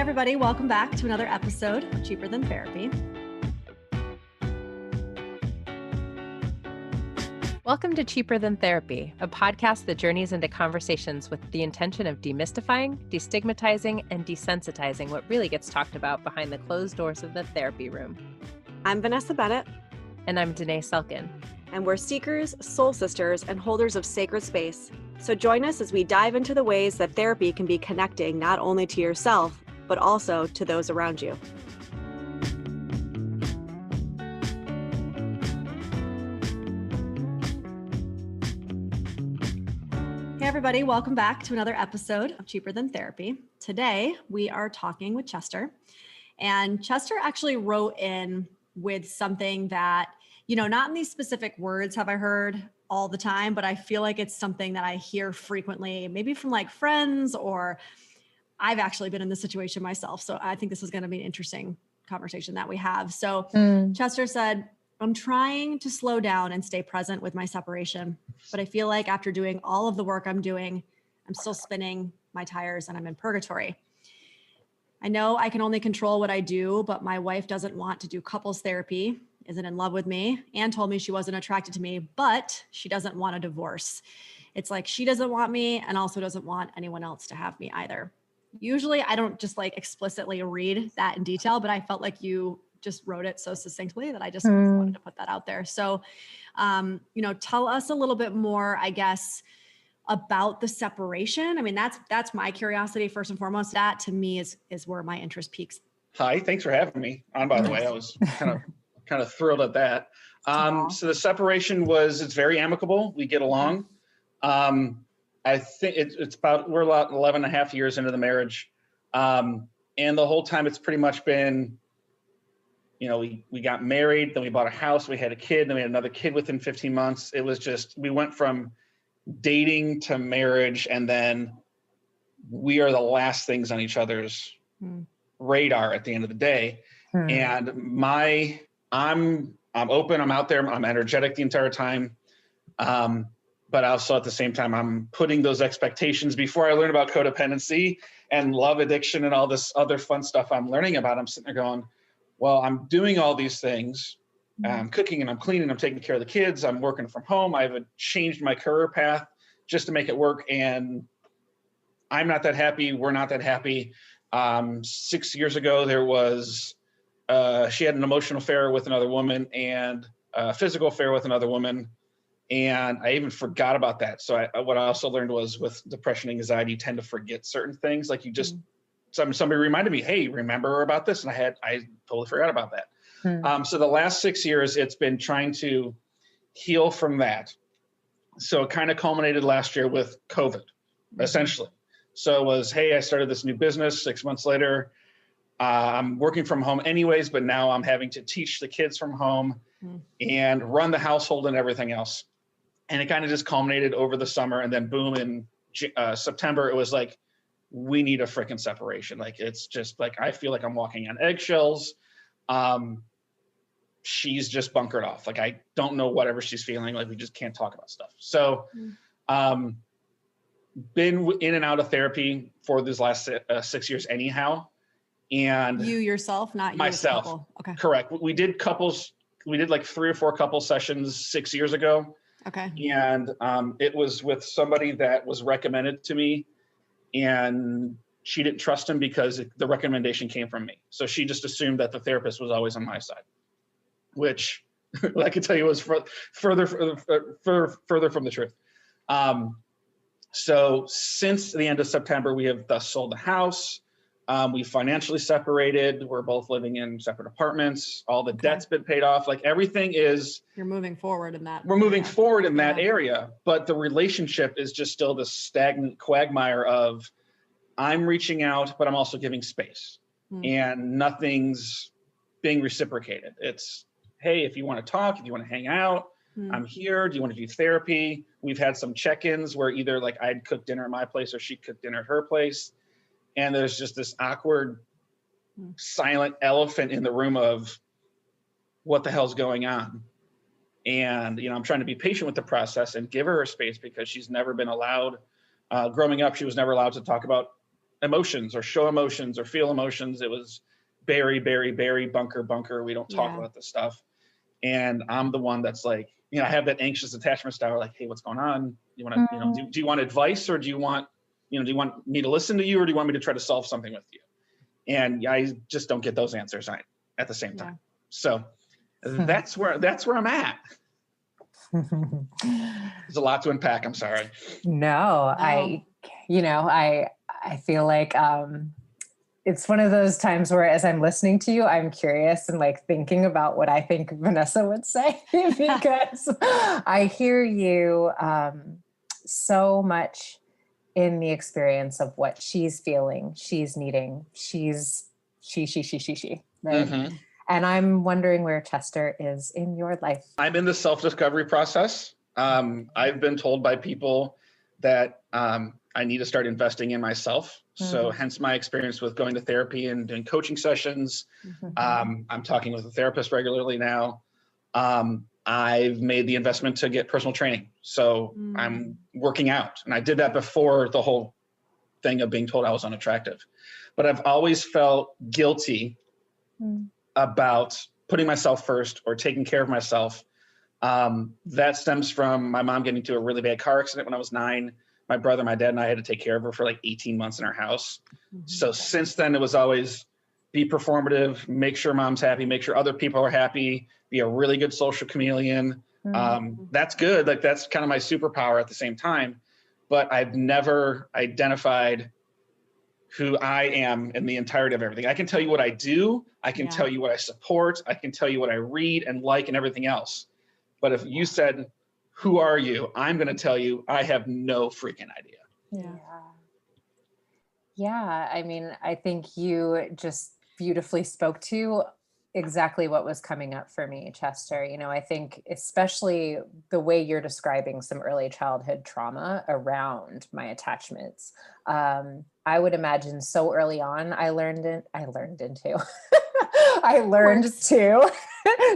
everybody, welcome back to another episode of Cheaper Than Therapy. Welcome to Cheaper Than Therapy, a podcast that journeys into conversations with the intention of demystifying, destigmatizing, and desensitizing what really gets talked about behind the closed doors of the therapy room. I'm Vanessa Bennett. And I'm Danae Selkin. And we're seekers, soul sisters, and holders of sacred space. So join us as we dive into the ways that therapy can be connecting not only to yourself, but also to those around you. Hey everybody, welcome back to another episode of Cheaper Than Therapy. Today, we are talking with Chester. And Chester actually wrote in with something that, not in these specific words have I heard all the time, but I feel like it's something that I hear frequently, maybe from like friends, or I've actually been in this situation myself. So I think this is going to be an interesting conversation that we have. So Chester said, I'm trying to slow down and stay present with my separation, but I feel like after doing all of the work I'm doing, I'm still spinning my tires and I'm in purgatory. I know I can only control what I do, but my wife doesn't want to do couples therapy, isn't in love with me, and told me she wasn't attracted to me, but she doesn't want a divorce. It's like she doesn't want me and also doesn't want anyone else to have me either. Usually I don't just like explicitly read that in detail, but I felt like you just wrote it so succinctly that I just wanted to put that out there. So, tell us a little bit more, I guess, about the separation. I mean, that's my curiosity first and foremost. That to me is where my interest peaks. Hi, thanks for having me on, by the way. I was kind of thrilled at that. So the separation it's very amicable. We get along. I think it's we're about 11 and a half years into the marriage. And the whole time it's pretty much been, we got married, then we bought a house, we had a kid, then we had another kid within 15 months. It was just, we went from dating to marriage, and then we are the last things on each other's radar at the end of the day. And I'm open, I'm out there, I'm energetic the entire time. But also at the same time, I'm putting those expectations before I learn about codependency and love addiction and all this other fun stuff I'm learning about. I'm sitting there going, well, I'm doing all these things. I'm cooking and I'm cleaning, I'm taking care of the kids, I'm working from home. I've changed my career path just to make it work. And I'm not that happy. We're not that happy. 6 years ago, there was, she had an emotional affair with another woman and a physical affair with another woman. And I even forgot about that. So what I also learned was with depression, anxiety, you tend to forget certain things. Like you just, somebody reminded me, hey, remember about this? And I totally forgot about that. So the last 6 years, it's been trying to heal from that. So it kind of culminated last year with COVID, essentially. So it was, hey, I started this new business 6 months later. I'm working from home anyways, but now I'm having to teach the kids from home and run the household and everything else. And it kind of just culminated over the summer. And then boom, in September, it was like, we need a freaking separation. Like, it's just like, I feel like I'm walking on eggshells. She's just bunkered off. Like, I don't know whatever she's feeling. Like, we just can't talk about stuff. So, been in and out of therapy for these last 6 years anyhow. And you yourself, not you myself. As a couple. Okay. Correct. We did like 3 or 4 couple sessions 6 years ago. Okay. And it was with somebody that was recommended to me, and she didn't trust him because the recommendation came from me. So she just assumed that the therapist was always on my side, which I can tell you was further from the truth. So since the end of September, we have thus sold the house. We financially separated. We're both living in separate apartments. All the debt's been paid off. Like, everything is. You're moving forward in that. We're moving forward in that area, but the relationship is just still this stagnant quagmire of, I'm reaching out, but I'm also giving space, and nothing's being reciprocated. It's, hey, if you want to talk, if you want to hang out, I'm here. Do you want to do therapy? We've had some check-ins where either like I'd cook dinner at my place or she'd cook dinner at her place. And there's just this awkward, silent elephant in the room of what the hell's going on. And, I'm trying to be patient with the process and give her space, because she's never been allowed, growing up, she was never allowed to talk about emotions or show emotions or feel emotions. It was bury, bury, bury, bunker, bunker. We don't talk about this stuff. And I'm the one that's like, you know, I have that anxious attachment style, like, hey, what's going on? You want to, you know, do you want advice, or do you want me to listen to you, or do you want me to try to solve something with you? And I just don't get those answers at the same time. So that's where I'm at. There's a lot to unpack. I'm sorry. No, I feel like it's one of those times where, as I'm listening to you, I'm curious and like thinking about what I think Vanessa would say, because I hear you so much in the experience of what she's feeling, she's needing, she, right? Mm-hmm. And I'm wondering where Chester is in your life. I'm in the self-discovery process. I've been told by people that I need to start investing in myself. So hence my experience with going to therapy and doing coaching sessions. I'm talking with a therapist regularly now. I've made the investment to get personal training. So I'm working out. And I did that before the whole thing of being told I was unattractive. But I've always felt guilty about putting myself first or taking care of myself. That stems from my mom getting into a really bad car accident when I was 9. My brother, my dad, and I had to take care of her for like 18 months in our house. So since then, it was always be performative, make sure mom's happy, make sure other people are happy, be a really good social chameleon. That's good. Like, that's kind of my superpower at the same time. But I've never identified who I am in the entirety of everything. I can tell you what I do. I can tell you what I support. I can tell you what I read and like and everything else. But if you said, who are you? I'm going to tell you, I have no freaking idea. Yeah. I mean, I think you just beautifully spoke to exactly what was coming up for me, Chester. You know, I think especially the way you're describing some early childhood trauma around my attachments. I would imagine so early on, I learned to,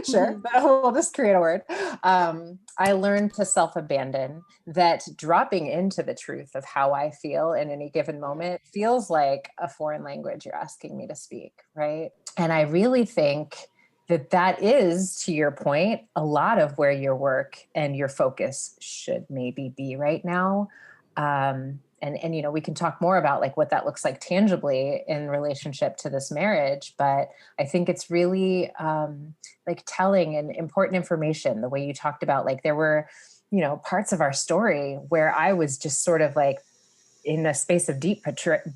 sure, we'll just create a word. I learned to self-abandon, that dropping into the truth of how I feel in any given moment feels like a foreign language you're asking me to speak, right? And I really think that is, to your point, a lot of where your work and your focus should maybe be right now. And you know, we can talk more about like what that looks like tangibly in relationship to this marriage, but I think it's really like telling and important information, the way you talked about, like there were, you know, parts of our story where I was just sort of like in a space of deep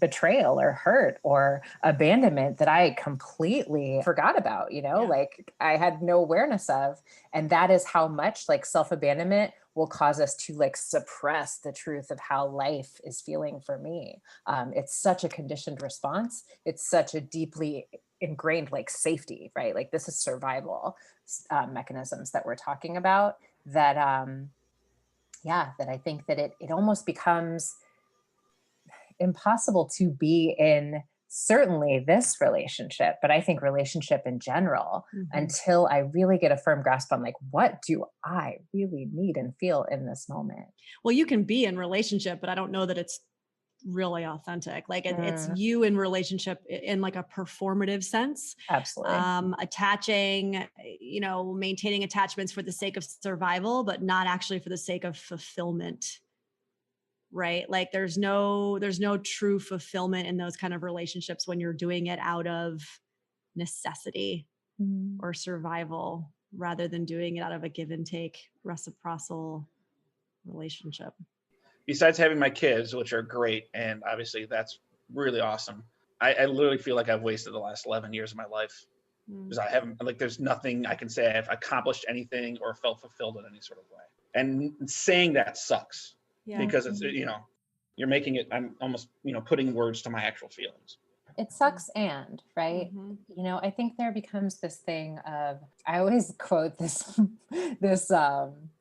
betrayal or hurt or abandonment that I completely forgot about, you know, like I had no awareness of. And that is how much like self-abandonment will cause us to like suppress the truth of how life is feeling for me. It's such a conditioned response. It's such a deeply ingrained like safety, right? Like this is survival mechanisms that we're talking about, that, that I think that it almost becomes impossible to be in certainly this relationship, but I think relationship in general, until I really get a firm grasp on like, what do I really need and feel in this moment? Well, you can be in relationship, but I don't know that it's really authentic. Like it's you in relationship in like a performative sense. Absolutely. Attaching, you know, maintaining attachments for the sake of survival, but not actually for the sake of fulfillment. Right? Like there's no true fulfillment in those kind of relationships when you're doing it out of necessity or survival, rather than doing it out of a give and take reciprocal relationship. Besides having my kids, which are great, and obviously that's really awesome, I literally feel like I've wasted the last 11 years of my life, because I haven't, like, there's nothing I can say I've accomplished anything or felt fulfilled in any sort of way. And saying that sucks. Because it's, you know, you're making it, I'm almost, you know, putting words to my actual feelings. It sucks. And right. You know, I think there becomes this thing of, I always quote this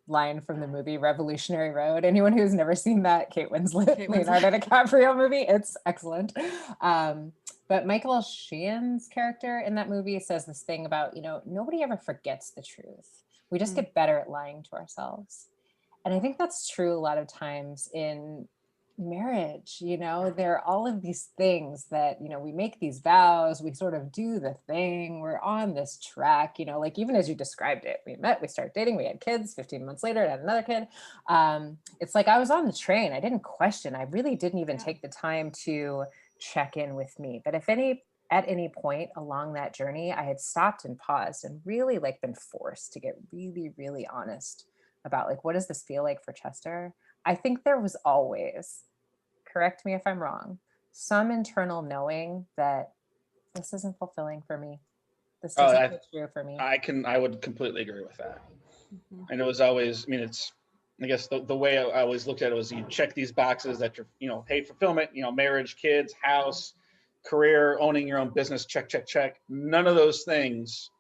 line from the movie Revolutionary Road. Anyone who's never seen that Kate Winslet, Leonardo DiCaprio movie, it's excellent. But Michael Sheehan's character in that movie says this thing about, you know, nobody ever forgets the truth. We just get better at lying to ourselves. And I think that's true a lot of times in marriage, there are all of these things that, we make these vows, we sort of do the thing, we're on this track, like even as you described it, we met, we started dating, we had kids, 15 months later, I had another kid. It's like I was on the train. I didn't question. I really didn't even take the time to check in with me. But at any point along that journey, I had stopped and paused and really like been forced to get really, really honest about like, what does this feel like for Chester? I think there was always, correct me if I'm wrong, some internal knowing that this isn't fulfilling for me. This doesn't feel true for me. I would completely agree with that. And it was always, I guess the way I always looked at it was you check these boxes that you're, hey, fulfillment, marriage, kids, house, career, owning your own business, check, check, check. None of those things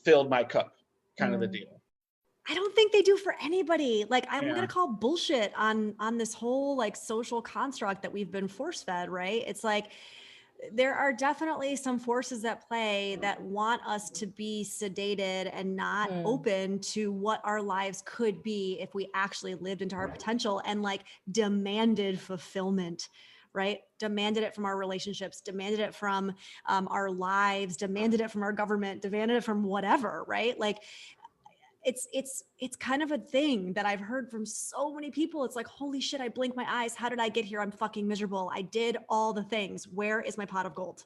filled my cup, kind of the deal. I don't think they do for anybody. Like I'm going to call bullshit on this whole like social construct that we've been force fed, right? It's like, there are definitely some forces at play that want us to be sedated and not open to what our lives could be if we actually lived into our potential and like demanded fulfillment, right? Demanded it from our relationships, demanded it from our lives, demanded it from our government, demanded it from whatever, right? Like, it's kind of a thing that I've heard from so many people. It's like, holy shit, I blinked my eyes. How did I get here? I'm fucking miserable. I did all the things. Where is my pot of gold?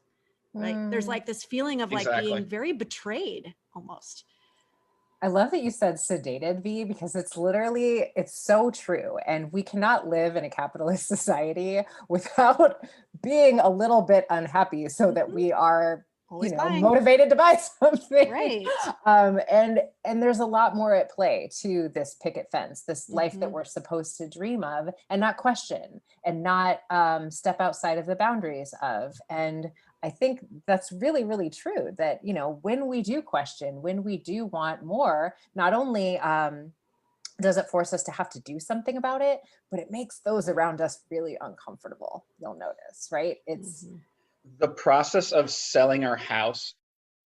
Right? There's like this feeling of like being very betrayed almost. I love that you said sedated, V, because it's so true. And we cannot live in a capitalist society without being a little bit unhappy so that we are motivated to buy something. Right. And there's a lot more at play to this picket fence, this life that we're supposed to dream of and not question and not step outside of the boundaries of. And I think that's really, really true that, when we do question, when we do want more, not only does it force us to have to do something about it, but it makes those around us really uncomfortable. You'll notice, right? It's the process of selling our house.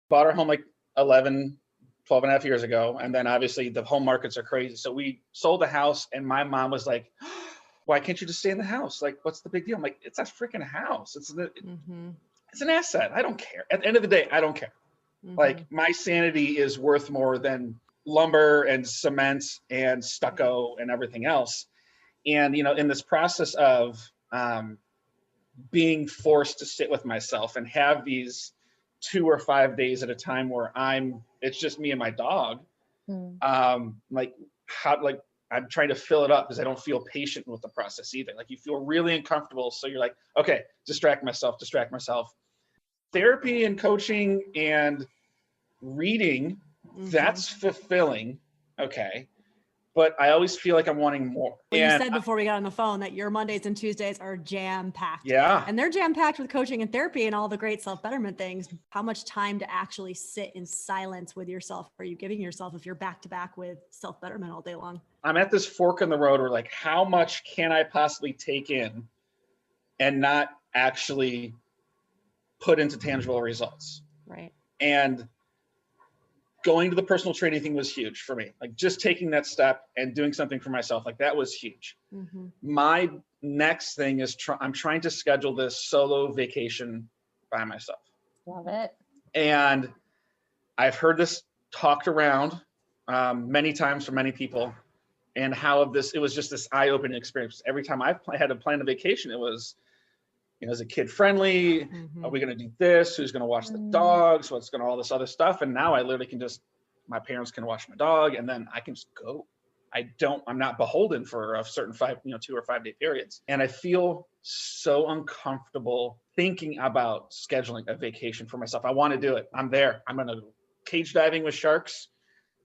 Bought our home like 12 and a half years ago. And then obviously the home markets are crazy. So we sold the house and my mom was like, why can't you just stay in the house? Like, what's the big deal? I'm like, it's a freaking house. It's an asset. I don't care. At the end of the day, I don't care. Like my sanity is worth more than lumber and cement and stucco and everything else. And, in this process of being forced to sit with myself and have these 2 or 5 days at a time where it's just me and my dog. I'm trying to fill it up because I don't feel patient with the process either. Like you feel really uncomfortable. So you're like, okay, distract myself. Therapy and coaching and reading, that's fulfilling. Okay. But I always feel like I'm wanting more. Well, you said before we got on the phone that your Mondays and Tuesdays are jam-packed. Yeah. And they're jam-packed with coaching and therapy and all the great self-betterment things. How much time to actually sit in silence with yourself are you giving yourself if you're back-to-back with self-betterment all day long? I'm at this fork in the road where like, how much can I possibly take in and not actually put into tangible results? Right. And going to the personal training thing was huge for me. Like just taking that step and doing something for myself, like that was huge. My next thing is I'm trying to schedule this solo vacation by myself. Love it. And I've heard this talked around many times from many people and how it was just this eye-opening experience. Every time I had to plan a vacation, it was, is it kid friendly? Are we going to do this? Who's going to watch the dogs? What's going to all this other stuff? And now I literally can my parents can watch my dog and then I can just go. I'm not beholden for a certain 2 or 5 day periods. And I feel so uncomfortable thinking about scheduling a vacation for myself. I want to do it. I'm there. I'm going to go cage diving with sharks.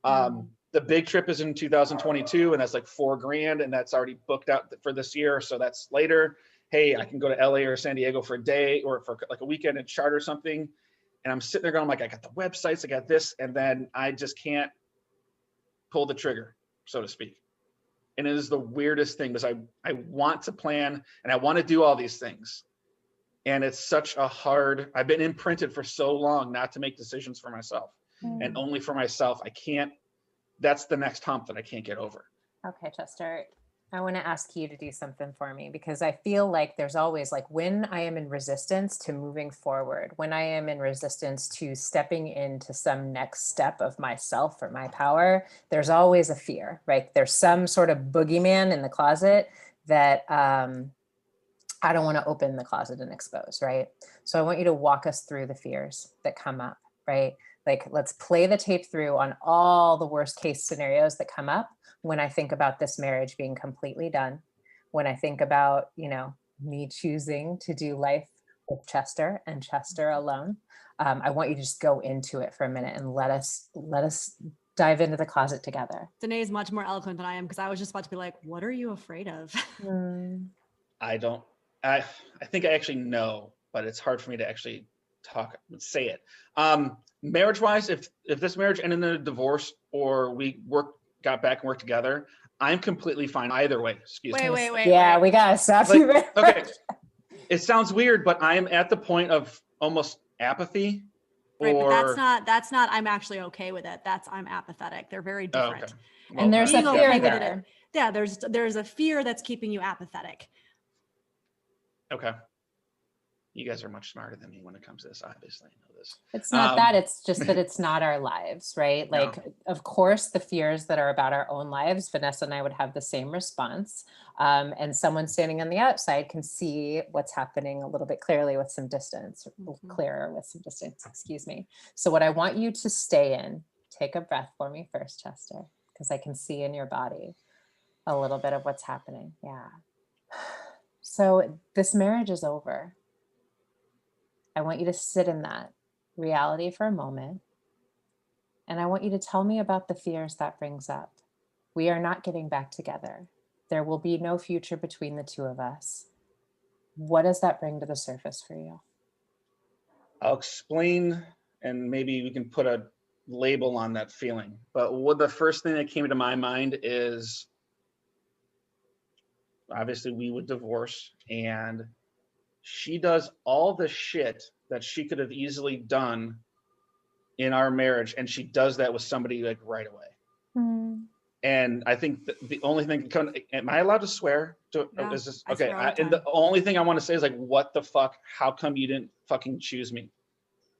The big trip is in 2022 and that's like $4,000 and that's already booked out for this year. So that's later. Hey, I can go to LA or San Diego for a day or for like a weekend and charter something. And I'm sitting there going like, I got the websites, I got this. And then I just can't pull the trigger, so to speak. And it is the weirdest thing because I want to plan and I want to do all these things. And it's such I've been imprinted for so long not to make decisions for myself and only for myself. That's the next hump that I can't get over. Okay, Chester. I want to ask you to do something for me, because I feel like there's always, like, when I am in resistance to moving forward, when I am in resistance to stepping into some next step of myself or my power, there's always a fear, right? There's some sort of boogeyman in the closet that I don't want to open the closet and expose, right? So I want you to walk us through the fears that come up, right? Like, let's play the tape through on all the worst case scenarios that come up when I think about this marriage being completely done, when I think about, me choosing to do life with Chester and Chester alone. I want you to just go into it for a minute and let us dive into the closet together. Danae is much more eloquent than I am, because I was just about to be like, what are you afraid of? I think I actually know, but it's hard for me to actually say it. Marriage-wise, if this marriage ended in a divorce or we got back and worked together, I'm completely fine either way. Excuse me. Wait. Yeah, we gotta stop you there. Okay, it sounds weird, but I'm at the point of almost apathy. Right, but that's not I'm actually okay with it. That's I'm apathetic. They're very different. Okay. Well, and there's a fear there. Yeah, there's a fear that's keeping you apathetic. Okay. You guys are much smarter than me when it comes to this. Obviously, I know this. It's not that, it's just that it's not our lives, right? Like, no. Of course, the fears that are about our own lives, Vanessa and I would have the same response. And someone standing on the outside can see what's happening a little bit clearly with some distance, clearer with some distance, excuse me. So what I want you to stay in, take a breath for me first, Chester, because I can see in your body a little bit of what's happening. Yeah. So this marriage is over. I want you to sit in that reality for a moment. And I want you to tell me about the fears that brings up. We are not getting back together. There will be no future between the two of us. What does that bring to the surface for you? I'll explain, and maybe we can put a label on that feeling. But the first thing that came to my mind is, obviously we would divorce, and she does all the shit that she could have easily done in our marriage, and she does that with somebody like right away. And I think the only thing, am I allowed to swear? Yeah, is this okay? And the only thing I want to say is like, what the fuck? How come you didn't fucking choose me?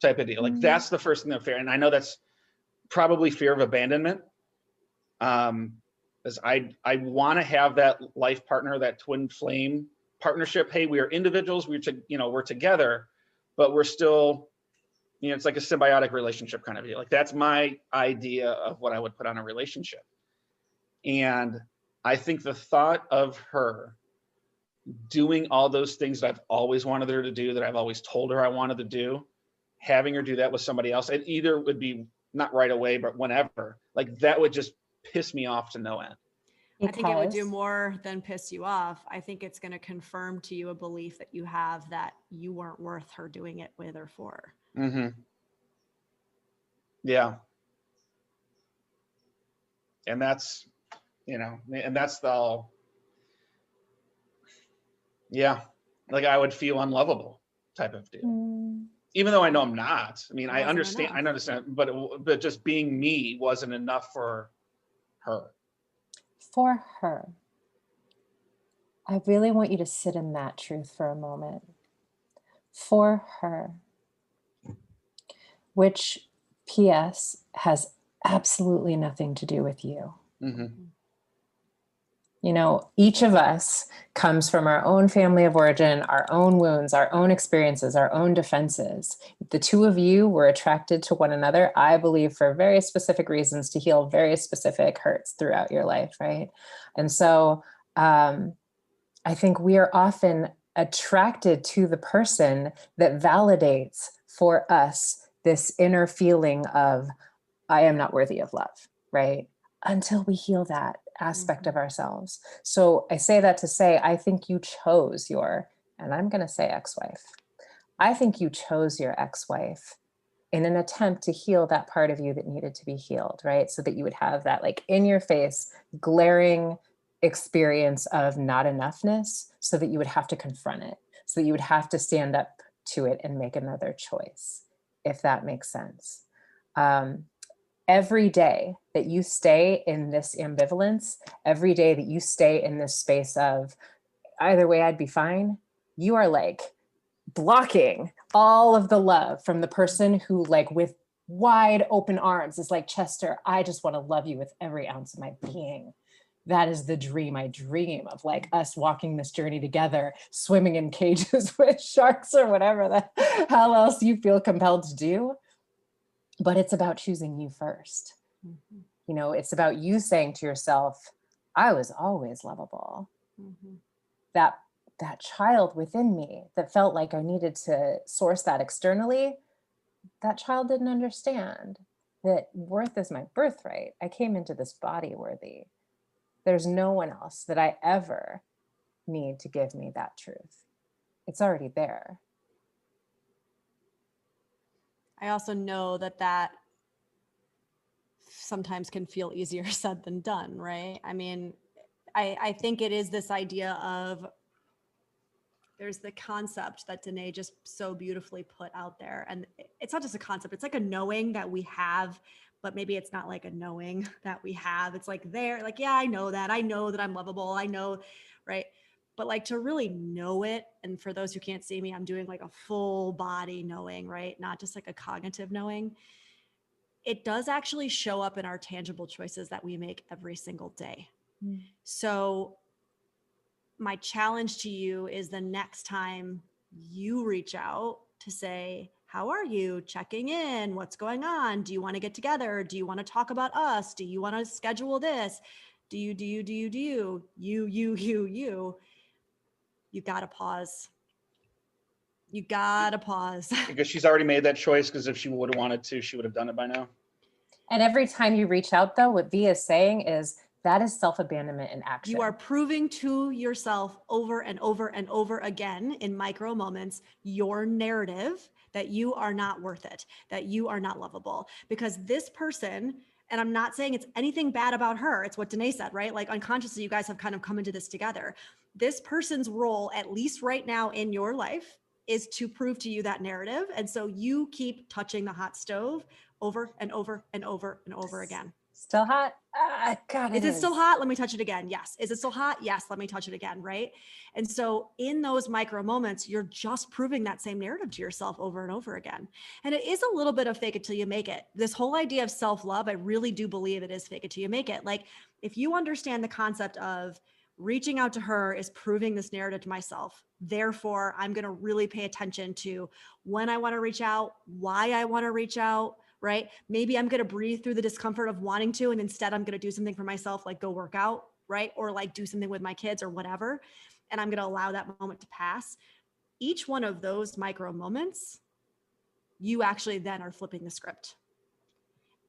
Type of deal. Like, that's the first thing that fear. And I know that's probably fear of abandonment. As I want to have that life partner, that twin flame partnership. Hey, we are individuals. We're together, but we're still, it's like a symbiotic relationship kind of deal. Like, that's my idea of what I would put on a relationship. And I think the thought of her doing all those things that I've always wanted her to do, that I've always told her I wanted to do, having her do that with somebody else, it either would be not right away, but whenever, like, that would just piss me off to no end. I think it would do more than piss you off. I think it's going to confirm to you a belief that you have that you weren't worth her doing it with or for. Mm-hmm. Yeah. And that's, and that's yeah, like I would feel unlovable type of deal. Even though I know I'm not. I mean, I understand, but just being me wasn't enough for her. For her, I really want you to sit in that truth for a moment. For her, which, P.S., has absolutely nothing to do with you. Mm-hmm. Each of us comes from our own family of origin, our own wounds, our own experiences, our own defenses. The two of you were attracted to one another, I believe, for very specific reasons, to heal very specific hurts throughout your life, right? And so I think we are often attracted to the person that validates for us this inner feeling of, I am not worthy of love, right? Until we heal that aspect of ourselves. So I say that to say, I think you chose and I'm going to say ex-wife. I think you chose your ex-wife in an attempt to heal that part of you that needed to be healed, right? So that you would have that like in your face, glaring experience of not enoughness, so that you would have to confront it, so that you would have to stand up to it and make another choice, if that makes sense. every day that you stay in this ambivalence, every day that you stay in this space of either way, I'd be fine, you are like blocking all of the love from the person who, like, with wide open arms is like, Chester, I just want to love you with every ounce of my being. That is the dream I dream of, like us walking this journey together, swimming in cages with sharks or whatever the hell else you feel compelled to do. But it's about choosing you first. Mm-hmm. You know, it's about you saying to yourself, I was always lovable. Mm-hmm. That child within me that felt like I needed to source that externally, that child didn't understand that worth is my birthright. I came into this body worthy. There's no one else that I ever need to give me that truth. It's already there. I also know that sometimes can feel easier said than done, right? I mean, I think it is this idea of, there's the concept that Danae just so beautifully put out there. And it's not just a concept, it's like a knowing that we have, but maybe it's not like a knowing that we have. It's like there, like, yeah, I know that I'm lovable. I know, right? But like to really know it. And for those who can't see me, I'm doing like a full body knowing, right? Not just like a cognitive knowing. It does actually show up in our tangible choices that we make every single day. Mm. So my challenge to you is the next time you reach out to say, how are you? Checking in, what's going on? Do you want to get together? Do you want to talk about us? Do you want to schedule this? You gotta pause. You gotta pause. Because she's already made that choice, because if she would have wanted to, she would have done it by now. And every time you reach out, though, what V is saying is that is self-abandonment in action. You are proving to yourself over and over and over again in micro moments your narrative that you are not worth it, that you are not lovable. Because this person, and I'm not saying it's anything bad about her, it's what Danae said, right? Like unconsciously, you guys have kind of come into this together. This person's role, at least right now in your life, is to prove to you that narrative. And so you keep touching the hot stove over and over and over and over again. Still hot? God, is it still hot? Let me touch it again. Yes. Is it still hot? Yes. Let me touch it again. Right. And so in those micro moments, you're just proving that same narrative to yourself over and over again. And it is a little bit of fake it till you make it. This whole idea of self-love, I really do believe it is fake it till you make it. Like if you understand the concept of reaching out to her is proving this narrative to myself. Therefore, I'm going to really pay attention to when I want to reach out, why I want to reach out, right? Maybe I'm going to breathe through the discomfort of wanting to, and instead I'm going to do something for myself, like go work out, right? Or like do something with my kids or whatever. And I'm going to allow that moment to pass. Each one of those micro moments, you actually then are flipping the script.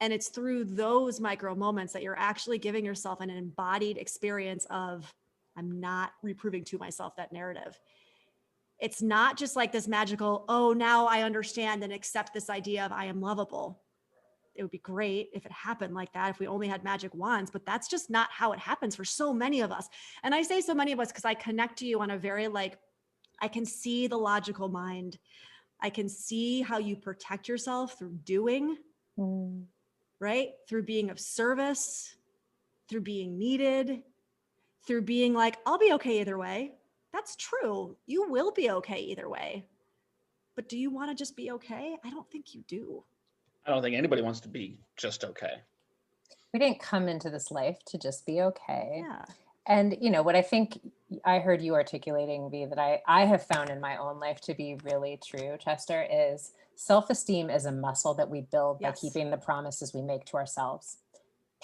And it's through those micro moments that you're actually giving yourself an embodied experience of, I'm not reproving to myself that narrative. It's not just like this magical, oh, now I understand and accept this idea of I am lovable. It would be great if it happened like that, if we only had magic wands, but that's just not how it happens for so many of us. And I say so many of us because I connect to you on a very I can see the logical mind. I can see how you protect yourself through doing, right? Through being of service, through being needed, through being like, I'll be okay either way. That's true. You will be okay either way. But do you want to just be okay? I don't think you do. I don't think anybody wants to be just okay. We didn't come into this life to just be okay. Yeah. And, you know, what I think I heard you articulating, V, that I have found in my own life to be really true, Chester, is self-esteem is a muscle that we build by keeping the promises we make to ourselves,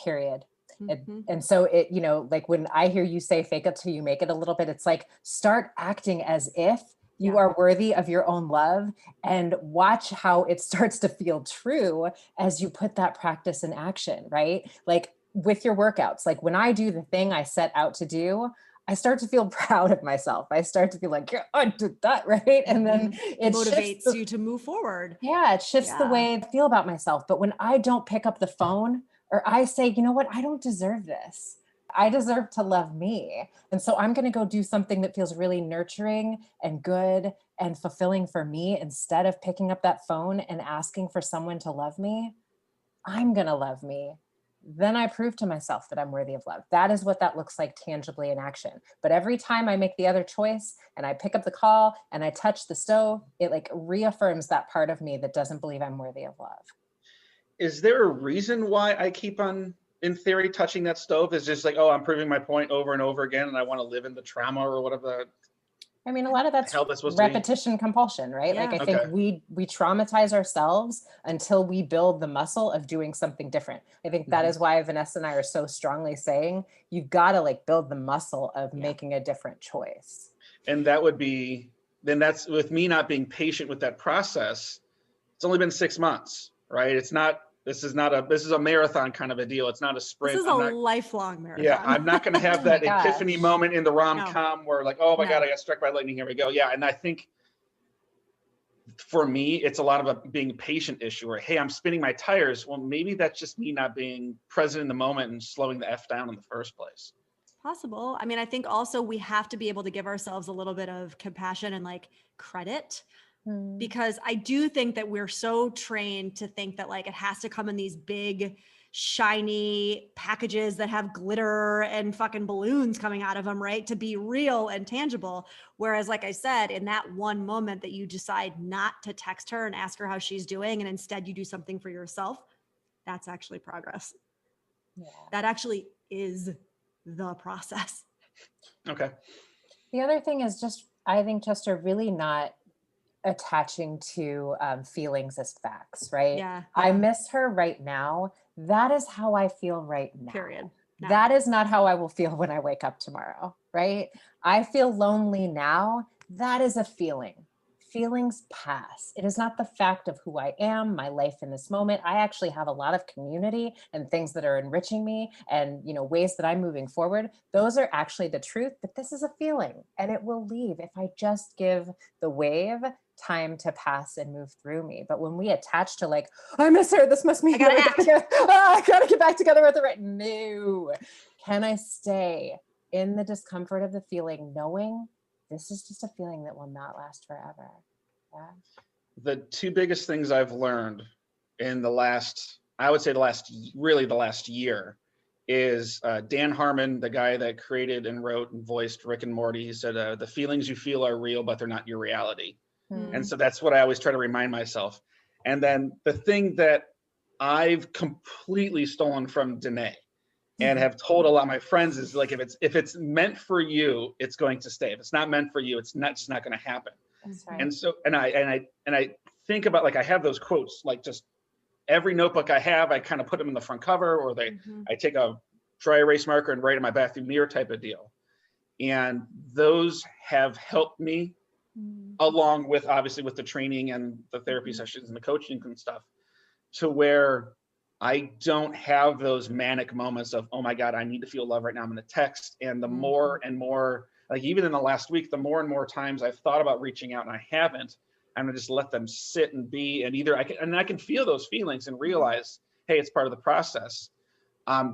period. Mm-hmm. And so it, you know, like when I hear you say fake it till you make it a little bit, it's like start acting as if you are worthy of your own love and watch how it starts to feel true as you put that practice in action, right? Like with your workouts, like when I do the thing I set out to do, I start to feel proud of myself. I start to feel like, yeah, I did that, right? And then it motivates you to move forward. Yeah, it shifts the way I feel about myself. But when I don't pick up the phone or I say, you know what, I don't deserve this. I deserve to love me. And so I'm going to go do something that feels really nurturing and good and fulfilling for me instead of picking up that phone and asking for someone to love me. I'm going to love me, then I prove to myself that I'm worthy of love. That is what that looks like tangibly in action. But every time I make the other choice and I pick up the call and I touch the stove, it like reaffirms that part of me that doesn't believe I'm worthy of love. Is there a reason why I keep on, in theory, touching that stove? Is just like, oh, I'm proving my point over and over again, and I want to live in the trauma or whatever I mean, a lot of that's hell that's supposed to be? repetition compulsion, right? Yeah. Like I think Okay. we traumatize ourselves until we build the muscle of doing something different. I think that is why Vanessa and I are so strongly saying you've got to like build the muscle of making a different choice. And that would be, then that's with me not being patient with that process. It's only been 6 months, right? It's not, this is a marathon kind of a deal. It's not a sprint. This is lifelong marathon. Yeah, I'm not going to have that my epiphany gosh. moment in the rom-com where like, oh my No. God, I got struck by lightning. Here we go. Yeah, and I think for me, it's a lot of a being patient issue where, hey, I'm spinning my tires. Well, maybe that's just me not being present in the moment and slowing the F down in the first place. Possible. I mean, I think also we have to be able to give ourselves a little bit of compassion and like credit, because I do think that we're so trained to think that like it has to come in these big, shiny packages that have glitter and fucking balloons coming out of them, right? To be real and tangible. Whereas, like I said, in that one moment that you decide not to text her and ask her how she's doing, and instead you do something for yourself, that's actually progress. Yeah. That actually is the process. Okay. The other thing is just, I think, Chester, really not attaching to feelings as facts, right? Yeah. I miss her right now. That is how I feel right now. Period. No. That is not how I will feel when I wake up tomorrow, right? I feel lonely now. That is a feeling. Feelings pass. It is not the fact of who I am, my life in this moment. I actually have a lot of community and things that are enriching me and, you know, ways that I'm moving forward. Those are actually the truth, but this is a feeling and it will leave if I just give the wave time to pass and move through me. But when we attach to like, I miss her, this must mean I gotta act. I gotta get back together with her. Right? No. Can I stay in the discomfort of the feeling, knowing this is just a feeling that will not last forever? Yeah. The two biggest things I've learned in the last, I would say the last year, is Dan Harmon, the guy that created and wrote and voiced Rick and Morty. He said, the feelings you feel are real, but they're not your reality. And so that's what I always try to remind myself. And then the thing that I've completely stolen from Danae and have told a lot of my friends is like, if it's meant for you, it's going to stay. If it's not meant for you, it's just not going to happen. That's right. And so, and I think about, like, I have those quotes, like just every notebook I have, I kind of put them in the front cover, or I take a dry erase marker and write in my bathroom mirror type of deal. And those have helped me along with, obviously, with the training and the therapy sessions and the coaching and stuff, to where I don't have those manic moments of, oh my God, I need to feel love right now, I'm going to text. And the more and more, like even in the last week, the more and more times I've thought about reaching out and I haven't, I'm gonna just let them sit and be, and either I can feel those feelings and realize, hey, it's part of the process.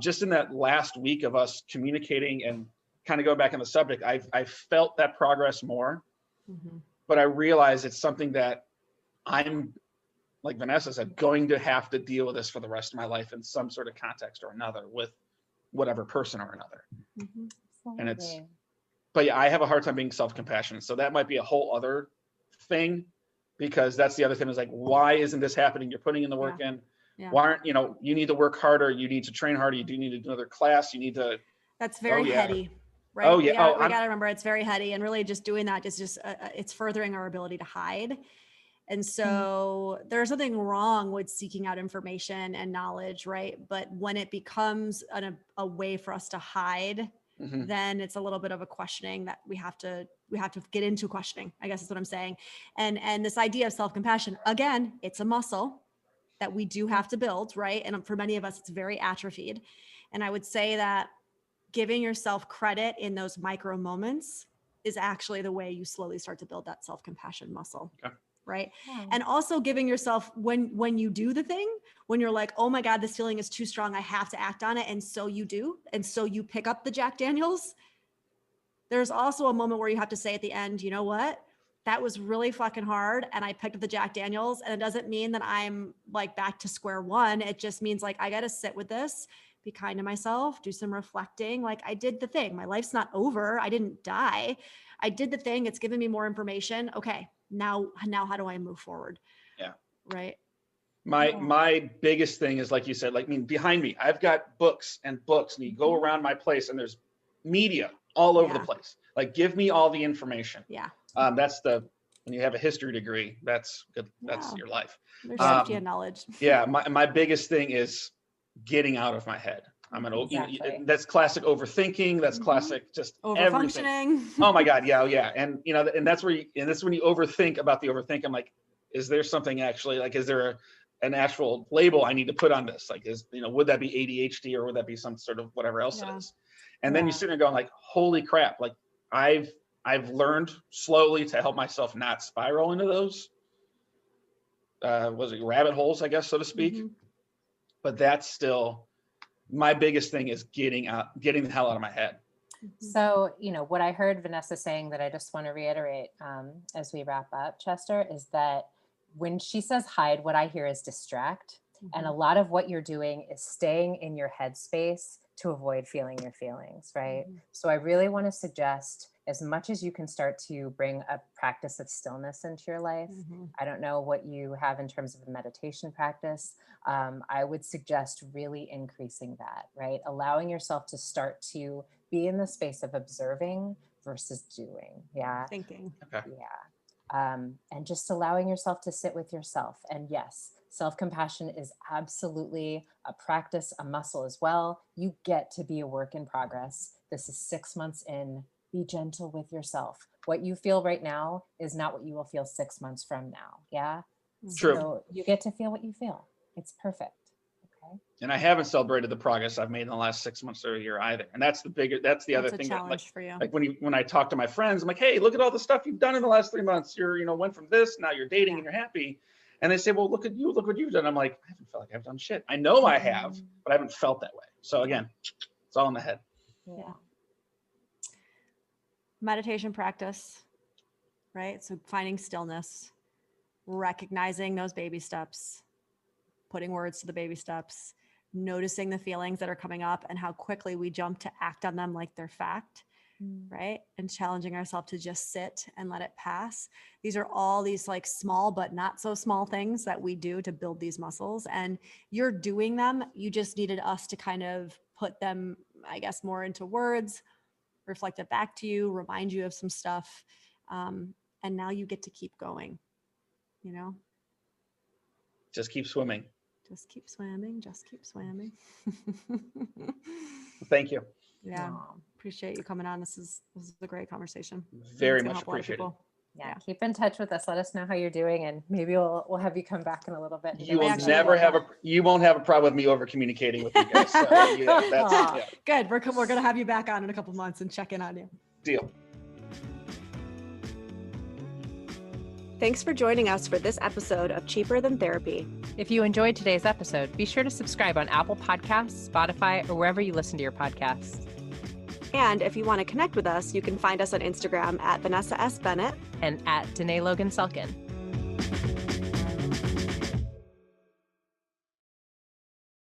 Just in that last week of us communicating and kind of going back on the subject, I've felt that progress more, but I realize it's something that I'm, like Vanessa said, going to have to deal with this for the rest of my life in some sort of context or another with whatever person or another. And it's, but yeah, I have a hard time being self-compassionate. So that might be a whole other thing, because that's the other thing is like, why isn't this happening? You're putting in the work in. Why aren't, you need to work harder. You need to train harder. You do need to do another class. You need to. That's very heady, right? Oh yeah. We gotta remember it's very heady, and really just doing that is just, it's furthering our ability to hide. And so there's nothing wrong with seeking out information and knowledge, right? But when it becomes a way for us to hide, then it's a little bit of a questioning that we have to get into questioning, I guess is what I'm saying. And this idea of self-compassion, again, it's a muscle that we do have to build, right? And for many of us, it's very atrophied. And I would say that giving yourself credit in those micro moments is actually the way you slowly start to build that self-compassion muscle. Okay. Right. Yeah. And also giving yourself, when you do the thing, when you're like, oh my God, this feeling is too strong, I have to act on it. And so you do. And so you pick up the Jack Daniels. There's also a moment where you have to say at the end, you know what? that was really fucking hard. And I picked up the Jack Daniels, and it doesn't mean that I'm like back to square one. It just means like, I got to sit with this, be kind to myself, do some reflecting. Like I did the thing. My life's not over. I didn't die. I did the thing. It's given me more information. Okay. Now how do I move forward? Yeah. Right. My biggest thing is, like you said, like, I mean, behind me, I've got books and books, and you go around my place and there's media all over the place. Like, give me all the information. Yeah. That's when you have a history degree, that's good. That's your life. There's safety and knowledge. Yeah. My biggest thing is getting out of my head. I'm an that's classic overthinking. That's classic, just overfunctioning. Everything. Oh my God. Yeah. And and that's when you overthink about the overthink. I'm like, is there something actually, like, is there an actual label I need to put on this? Like, would that be ADHD, or would that be some sort of whatever else it is? And then you sit there going like, holy crap. Like I've learned slowly to help myself not spiral into those, rabbit holes, I guess, so to speak. Mm-hmm. But that's still my biggest thing, is getting the hell out of my head. So, what I heard Vanessa saying that I just want to reiterate as we wrap up, Chester, is that when she says hide, what I hear is distract. Mm-hmm. And a lot of what you're doing is staying in your headspace to avoid feeling your feelings, right? Mm-hmm. So I really want to suggest, as much as you can start to bring a practice of stillness into your life. Mm-hmm. I don't know what you have in terms of a meditation practice. I would suggest really increasing that, right? Allowing yourself to start to be in the space of observing versus doing. Yeah. Thinking. Okay. Yeah. And just allowing yourself to sit with yourself. And yes, self-compassion is absolutely a practice, a muscle as well. You get to be a work in progress. This is 6 months in. Be gentle with yourself. What you feel right now is not what you will feel 6 months from now. Yeah. True. So you get to feel what you feel. It's perfect. Okay. And I haven't celebrated the progress I've made in the last 6 months or a year either. And that's the other thing. Challenge for you. Like when I talk to my friends, I'm like, hey, look at all the stuff you've done in the last 3 months. You're, went from this, now you're dating and you're happy. And they say, well, look at you, look what you've done. I'm like, I haven't felt like I've done shit. I know I have, but I haven't felt that way. So again, it's all in the head. Yeah. Meditation practice, right? So finding stillness, recognizing those baby steps, putting words to the baby steps, noticing the feelings that are coming up and how quickly we jump to act on them like they're fact, right? And challenging ourselves to just sit and let it pass. These are all these like small but not so small things that we do to build these muscles, and you're doing them. You just needed us to kind of put them, I guess, more into words, reflect it back to you, remind you of some stuff. And now you get to keep going, Just keep swimming. Just keep swimming. Just keep swimming. Thank you. Yeah. Appreciate you coming on. This is a great conversation. Very much appreciated. Yeah. Keep in touch with us. Let us know how you're doing, and maybe we'll have you come back in a little bit. You won't have a problem with me over communicating with you guys. So, Good. We're going to have you back on in a couple months and check in on you. Deal. Thanks for joining us for this episode of Cheaper Than Therapy. If you enjoyed today's episode, be sure to subscribe on Apple Podcasts, Spotify, or wherever you listen to your podcasts. And if you want to connect with us, you can find us on Instagram at Vanessa S. Bennett and at Danae Logan Selkin.